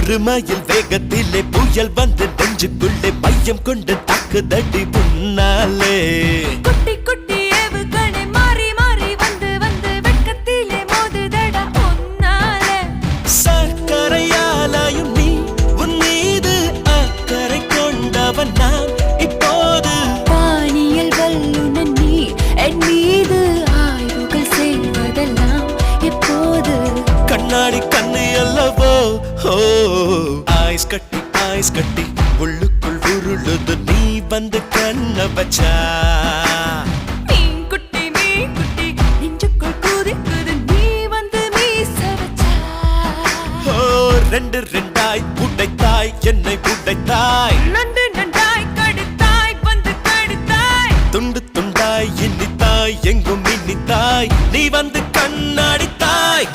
ஒரு மைல் வேகத்திலே புயல் வந்து நெஞ்சுக்குள்ளே மையம் கொண்டு தாக்குதடி முன்னாலே குட்டி குட்டி ஏவுகணை மாறி மாறி வந்து வந்து வெட்கத்திலே மோதுதடா உன்னாலே சர்க்கரையாலாயும் நீ உன் மீது அக்கறை கொண்டவன் நான் இப்போது வானியல் வல்லுநன் நீ என் மீது ஆய்வுகள் செய்வதெல்லாம் எப்போது கண்ணாடி கண்ணு அல்லவோ ஐஸ் கட்டி உள்ளுக்குள் உருளுது நீ வந்து கண்ண வச்சா மீன் குட்டி நெஞ்சுக்குள் குதிக்குது நீ வந்து மீச வச்சா ரெண்டு ரெண்டாய் உடைத்தாய் என்னை உடைத்தாய் நண்டு நண்டாய் கடித்தாய் வந்து கடித்தாய் துண்டு துண்டாய் இனித்தாய் எங்கும் இனித்தாய் நீ வந்து கண்ணாடித்தாய்